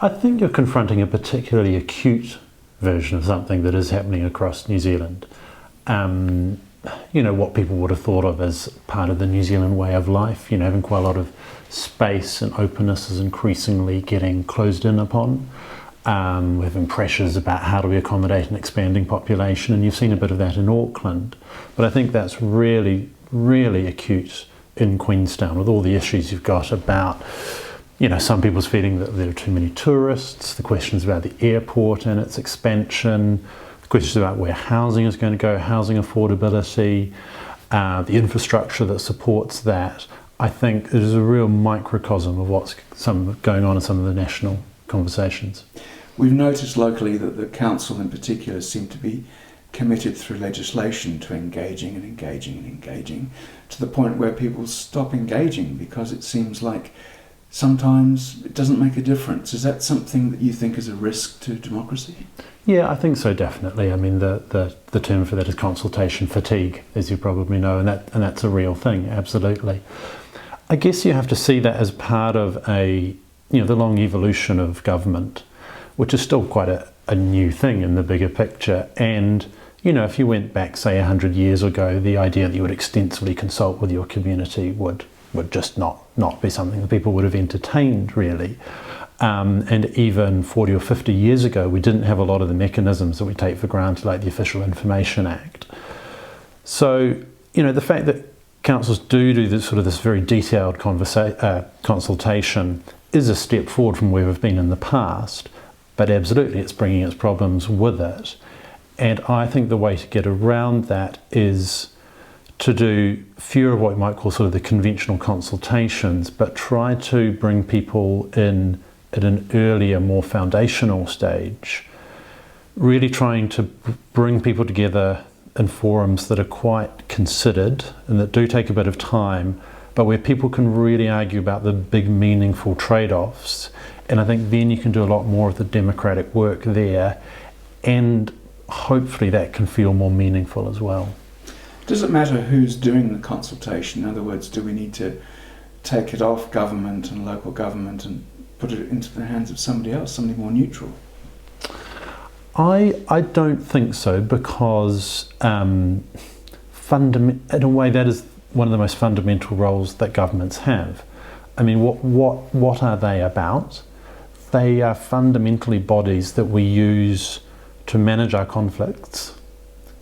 I think you're confronting a particularly acute version of something that is happening across New Zealand. What people would have thought of as part of the New Zealand way of life, having quite a lot of space and openness is increasingly getting closed in upon. We're having pressures about how do we accommodate an expanding population, and you've seen a bit of that in Auckland. But I think that's really, really acute in Queenstown with all the issues you've got about, some people's feeling that there are too many tourists, the questions about the airport and its expansion, the questions about where housing is going to go, housing affordability, the infrastructure that supports that. I think it is a real microcosm of what's going on in some of the national conversations. We've noticed locally that the council in particular seem to be committed through legislation to engaging to the point where people stop engaging because it seems like sometimes it doesn't make a difference. Is that something that you think is a risk to democracy? Yeah, I think so, definitely. I mean, the term for that is consultation fatigue, as you probably know, and that's a real thing, absolutely. I guess you have to see that as part of the long evolution of government, which is still quite a new thing in the bigger picture. And, if you went back, say, 100 years ago, the idea that you would extensively consult with your community would just not be something that people would have entertained, really. And even 40 or 50 years ago, we didn't have a lot of the mechanisms that we take for granted, like the Official Information Act. So, the fact that councils do this very detailed consultation is a step forward from where we've been in the past, but absolutely it's bringing its problems with it. And I think the way to get around that is to do fewer of what you might call the conventional consultations, but try to bring people in at an earlier, more foundational stage, really trying to bring people together in forums that are quite considered and that do take a bit of time, but where people can really argue about the big meaningful trade-offs. And I think then you can do a lot more of the democratic work there, and hopefully that can feel more meaningful as well. Does it matter who's doing the consultation? In other words, do we need to take it off government and local government and put it into the hands of somebody else, somebody more neutral? I don't think so, because in a way that is one of the most fundamental roles that governments have. I mean, what are they about? They are fundamentally bodies that we use to manage our conflicts,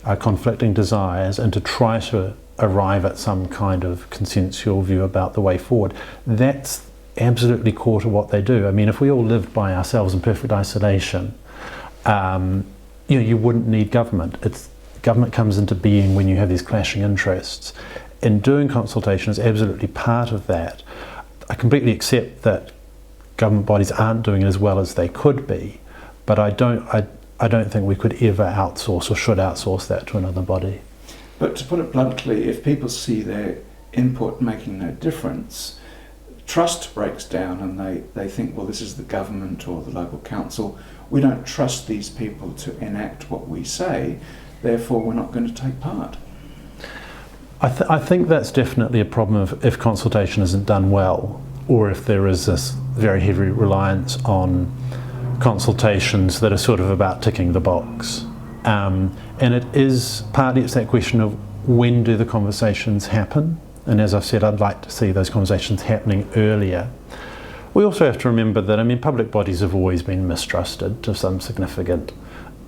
our conflicting desires, and to try to arrive at some kind of consensual view about the way forward. That's absolutely core to what they do. I mean, if we all lived by ourselves in perfect isolation, you wouldn't need government. Government comes into being when you have these clashing interests. And doing consultation is absolutely part of that. I completely accept that government bodies aren't doing it as well as they could be, but I don't think we could ever outsource or should outsource that to another body. But to put it bluntly, if people see their input making no difference, trust breaks down and they think, well, this is the government or the local council. We don't trust these people to enact what we say, therefore we're not going to take part. I think that's definitely a problem if consultation isn't done well, or if there is this very heavy reliance on consultations that are about ticking the box. And it's that question of when do the conversations happen? And as I've said, I'd like to see those conversations happening earlier. We also have to remember that, public bodies have always been mistrusted to some significant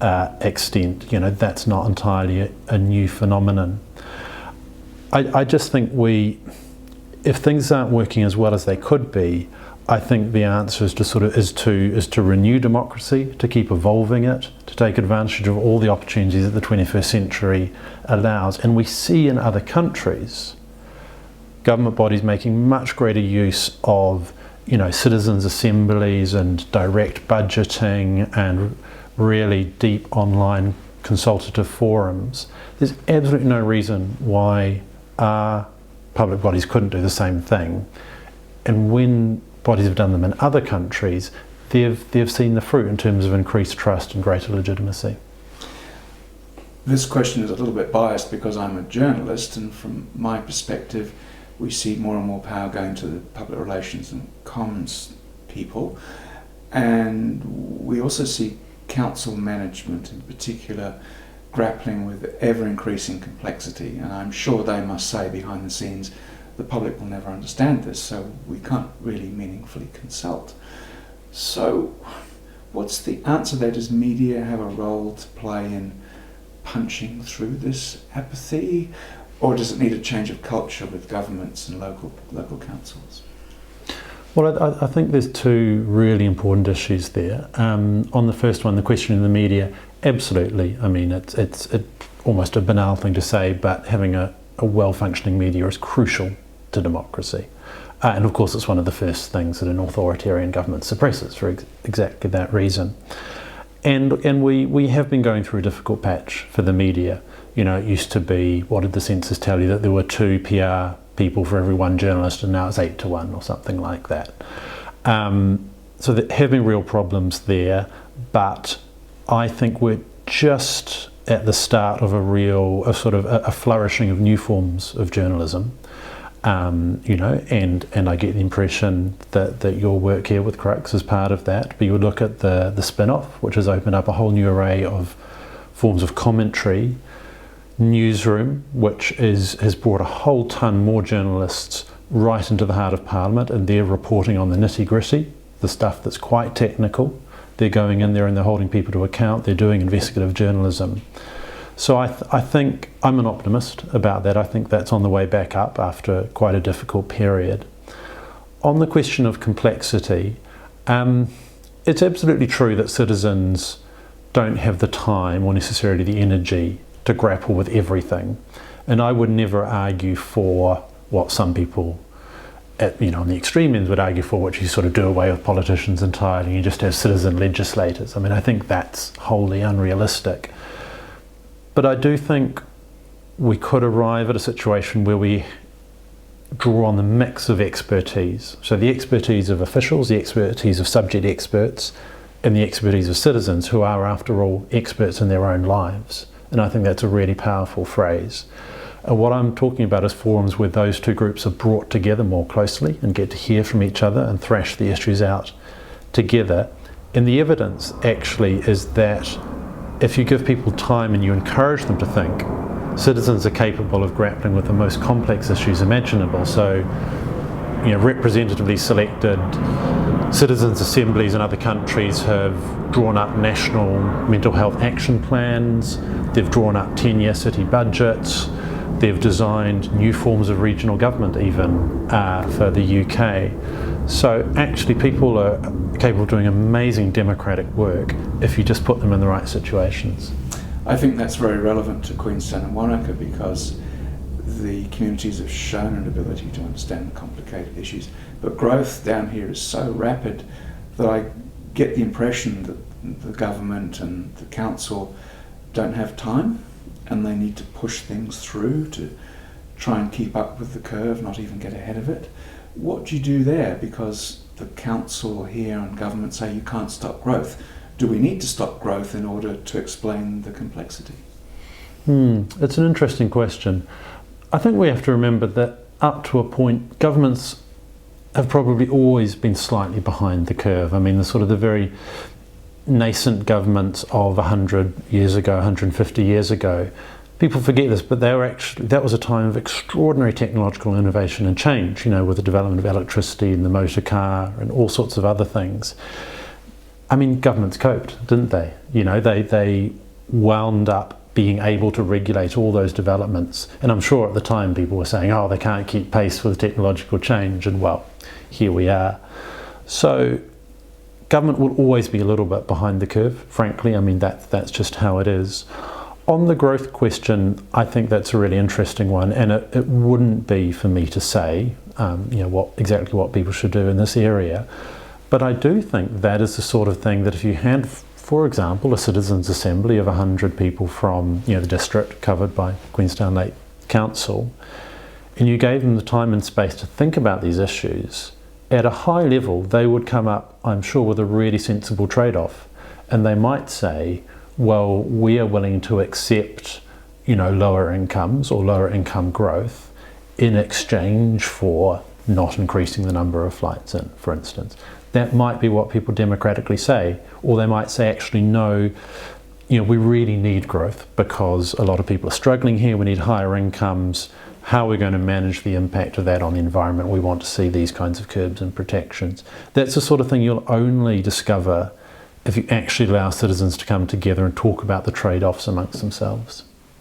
extent. That's not entirely a new phenomenon. I just think if things aren't working as well as they could be, I think the answer is to renew democracy, to keep evolving it, to take advantage of all the opportunities that the 21st century allows. And we see in other countries government bodies making much greater use of citizens' assemblies and direct budgeting and really deep online consultative forums. There's absolutely no reason why our public bodies couldn't do the same thing. And when bodies have done them in other countries, they've seen the fruit in terms of increased trust and greater legitimacy. This question is a little bit biased because I'm a journalist, and from my perspective we see more and more power going to the public relations and comms people, And we also see council management in particular grappling with ever-increasing complexity, and I'm sure they must say behind the scenes the public will never understand this, so we can't really meaningfully consult. So what's the answer there? Does media have a role to play in punching through this apathy, or does it need a change of culture with governments and local councils? Well, I think there's two really important issues there. On the first one, the question in the media, absolutely. I mean, it's almost a banal thing to say, but having a well-functioning media is crucial to democracy. And of course, it's one of the first things that an authoritarian government suppresses for exactly that reason. And we have been going through a difficult patch for the media. You know, it used to be, what did the census tell you, that there were 2 PR people for every 1 journalist, and now it's 8 to 1 or something like that. So there have been real problems there, but I think we're just at the start of a flourishing of new forms of journalism. You know, and I get the impression that your work here with Crux is part of that. But you would look at the spin-off, which has opened up a whole new array of forms of commentary. Newsroom, which has brought a whole ton more journalists right into the heart of Parliament, and they're reporting on the nitty-gritty, the stuff that's quite technical. They're going in there and they're holding people to account. They're doing investigative journalism. So I think I'm an optimist about that. I think that's on the way back up after quite a difficult period. On the question of complexity, it's absolutely true that citizens don't have the time or necessarily the energy to grapple with everything. And I would never argue for what some people on the extreme ends would argue for, which you sort of do away with politicians entirely, you just have citizen legislators. I mean, I think that's wholly unrealistic. But I do think we could arrive at a situation where we draw on the mix of expertise. So the expertise of officials, the expertise of subject experts, and the expertise of citizens who are, after all, experts in their own lives. And I think that's a really powerful phrase. What I'm talking about is forums where those two groups are brought together more closely and get to hear from each other and thrash the issues out together. And the evidence actually is that if you give people time and you encourage them to think, citizens are capable of grappling with the most complex issues imaginable. So, you know, representatively selected citizens' assemblies in other countries have drawn up national mental health action plans, they've drawn up 10-year city budgets, they've designed new forms of regional government even for the UK. So actually people are capable of doing amazing democratic work if you just put them in the right situations. I think that's very relevant to Queenstown and Wanaka because the communities have shown an ability to understand the complicated issues. But growth down here is so rapid that I get the impression that the government and the council don't have time and they need to push things through to try and keep up with the curve, not even get ahead of it. What do you do there? Because the council here and government say you can't stop growth. Do we need to stop growth in order to explain the complexity? It's an interesting question. I think we have to remember that up to a point, governments have probably always been slightly behind the curve. I mean, the very nascent governments of 100 years ago, 150 years ago, people forget this, but that was a time of extraordinary technological innovation and change, you know, with the development of electricity and the motor car and all sorts of other things. I mean, governments coped, didn't they? You know, they wound up being able to regulate all those developments. And I'm sure at the time people were saying, oh, they can't keep pace with technological change. And well, here we are. So government will always be a little bit behind the curve, frankly. I mean, that's just how it is. On the growth question, I think that's a really interesting one. And it wouldn't be for me to say, exactly what people should do in this area. But I do think that is the sort of thing that if you had, for example, a citizens' assembly of 100 people from the district covered by Queenstown Lake Council, and you gave them the time and space to think about these issues, at a high level they would come up, I'm sure, with a really sensible trade-off. And they might say, well, we are willing to accept, lower incomes or lower income growth in exchange for not increasing the number of flights in, for instance. that might be what people democratically say. Or they might say, actually, no, we really need growth because a lot of people are struggling here, we need higher incomes. How are we going to manage the impact of that on the environment? We want to see these kinds of curbs and protections. That's the sort of thing you'll only discover if you actually allow citizens to come together and talk about the trade-offs amongst themselves.